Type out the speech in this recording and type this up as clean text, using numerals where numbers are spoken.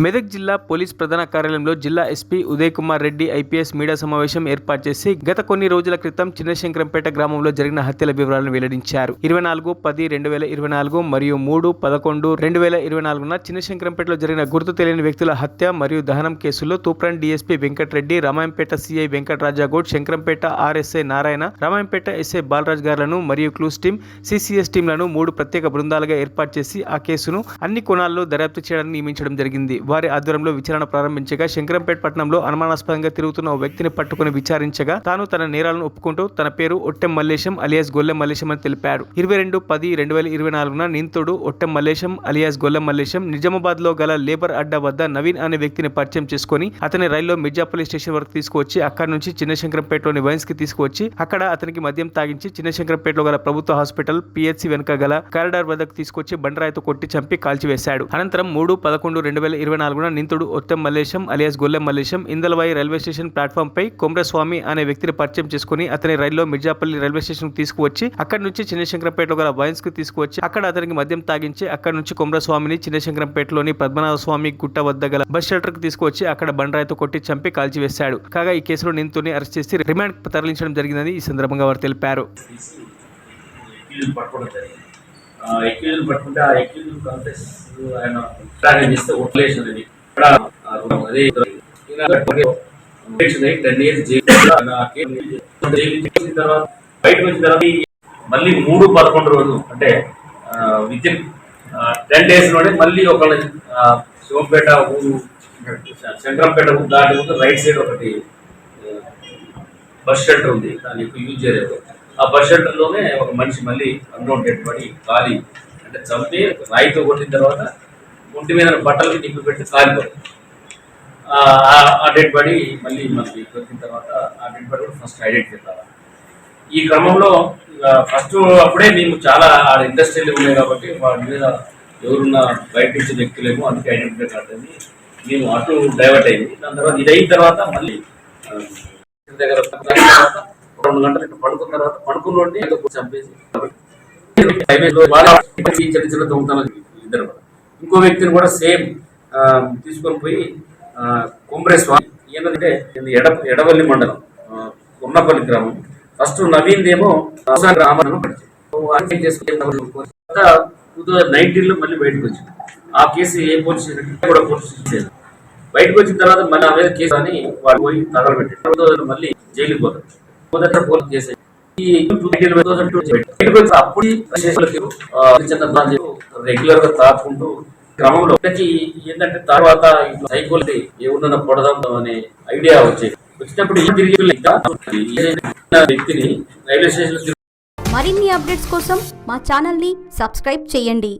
మెదక్ జిల్లా పోలీస్ ప్రధాన కార్యాలయంలో జిల్లా SP Uday Kumar Reddy IPS media సమావేశం ఏర్పాటు చేసి గత కొన్ని రోజుల క్రితం చిన్నశంకరంపేట గ్రామంలో జరిగిన హత్యల వివరాలను వెల్లడించారు. 24/10/2024 మరియు 3/11/2024న చిన్నశంకరంపేటలో జరిగిన గుర్తు తెలియని వ్యక్తుల హత్య మరియు దహనం కేసులో Toopran DSP Venkatareddy, Ramayampet CI Venkatarajagoud, Shankarampet RSI Narayana, Ramayampet SI Balaraj గారులను మరియు క్లూస్ టీం, సిసిఎస్ టీంలను 3 ప్రత్యేక బృందాలుగా ఏర్పాటు చేసి ఆ కేసును అన్ని కోణాల్లో దర్యాప్తు చేయడానికి నియమించడం జరిగింది. వారి ఆధ్వర్యంలో విచారణ ప్రారంభించగా శంకరంపేట పట్టణంలో అనుమానాస్పదంగా తిరుగుతున్న ఓ వ్యక్తిని పట్టుకుని విచారించగా తాను తన నేరాలను ఒప్పుకుంటూ తన పేరు ఒట్టెం మల్లేశం అలియాస్ గొల్లెం మల్లేశం అని తెలిపాడు. 22/10/2024న నిందితుడు ఒట్టెం మల్లేశం అలియాస్ గొల్లెం మల్లేశం నిజామాబాద్ లో గల లేబర్ అడ్డా వద్ద నవీన్ అనే వ్యక్తిని పరిచయం చేసుకుని అతని రైల్లో మిర్జాపల్లి స్టేషన్ వరకు తీసుకువచ్చి అక్కడి నుంచి చిన్నశంకరంపేటలోని వైన్స్ కి తీసుకువచ్చి అక్కడ అతనికి మద్యం తాగించి చిన్నశంకరంపేటలో గల ప్రభుత్వ హాస్పిటల్ పిహెచ్సి వెనుక గల కారిడార్ వద్దకు తీసుకొచ్చి బండరాయితో కొట్టి చంపి కాల్చివేశాడు. అనంతరం 3/11/2024న నిందితుడు Ottem Mallesham alias Gollem Mallesham Indalwai railway station platform పై కొమ్రస్వామి అనే వ్యక్తిని పరిచయం చేసుకుని అతని రైల్లో మిర్జాపల్లి రైల్వే స్టేషన్ తీసుకువచ్చి అక్కడి నుంచి చిన్నశంకరంపేటలో గల వైన్స్ కు తీసుకువచ్చి అక్కడ అతనికి మద్యం తాగించి అక్కడి నుంచి కొమ్రస్వామిని చిన్నశంకరంపేటలోని పద్మనాభ స్వామి గుట్ట వద్ద గల బస్ షెల్టర్ కు తీసుకువచ్చి అక్కడ బండరాయితో కొట్టి చంపి కాల్చివేశాడు. కాగా ఈ కేసులో నిందితుడిని అరెస్ట్ చేసి రిమాండ్ తరలించడం జరిగిందని ఈ సందర్భంగా వారు తెలిపారు. పట్టుకుంటే ఆ ఎక్యూజ్ కాన్ఫెస్ ఆయన ట్రాకింగ్ చేస్తే ఓట్లేషన్ అది ఇక్కడ అదే 10 years జైలు తర్వాత బయటకు వచ్చిన తర్వాత మళ్ళీ 3/11 రోజు అంటే వితిన్ 10 days లోనే మళ్ళీ ఒక శివంపేట ఊరు శంకరంపేట దాటి ముందు రైట్ సైడ్ ఒకటి బస్ షెల్టర్ ఉంది, దాన్ని ఎక్కువ యూజ్ చేయలేదు. ఆ బస్ షెల్టర్ లోనే ఒక మనిషి మళ్ళీ అన్లోన్ డెడ్ బాడీ కాలి అంటే చంపి రాయితో కొట్టిన తర్వాత ఒంటి మీద బట్టలకి నింపి పెట్టి కాలిపోయింది. ఆ డెడ్ బాడీ మళ్ళీ మనకి దొరికిన తర్వాత ఆ డెడ్ బాడీ కూడా ఫస్ట్ ఐడెంటిఫై కావాలి. ఈ క్రమంలో ఫస్ట్ అప్పుడే మేము చాలా ఇండస్ట్రీలు ఉన్నాయి కాబట్టి వాటి మీద ఎవరున్న బయట నుంచి వ్యక్తులేమో అందుకే ఐడెంటిఫై కాదని మేము అటు డైవర్ట్ అయింది. దాని తర్వాత ఇది అయిన తర్వాత మళ్ళీ దగ్గర 2 గంటలు ఇట్లా పడుకున్న తర్వాత పడుకున్నోడిని చంపేసి చిన్న చిన్న దొంగతనాలు ఇద్దరు. ఇంకో వ్యక్తిని కూడా సేమ్ తీసుకొని పోయి కొమ్రేస్వామి ఏంటంటే ఎడవల్లి మండలం ఉన్నపల్లి గ్రామం. ఫస్ట్ నవీన్ ఏమో గ్రామం 2019లో మళ్ళీ బయటకు వచ్చింది. ఆ కేసు ఏ పోలీస్ కూడా పోలీస్ స్టేషన్ బయటకు వచ్చిన తర్వాత మళ్ళీ ఆ మీద కేసు అని వాళ్ళు పోయి తగలబెట్టారు. మళ్ళీ జైలుకి పోతారు. మొదట పోలీస్ కేసు అప్పుడు రెగ్యులర్ గా తాకుంటూ క్రమంలో ఏంటంటే తర్వాత సైకోలజీ ఏమున్నా పొడదాం అనే ఐడియా వచ్చినప్పుడు తిరిగి వ్యక్తిని రైల్వే స్టేషన్. మరిన్ని అప్డేట్స్ కోసం మా ఛానల్ ని సబ్స్క్రైబ్ చేయండి.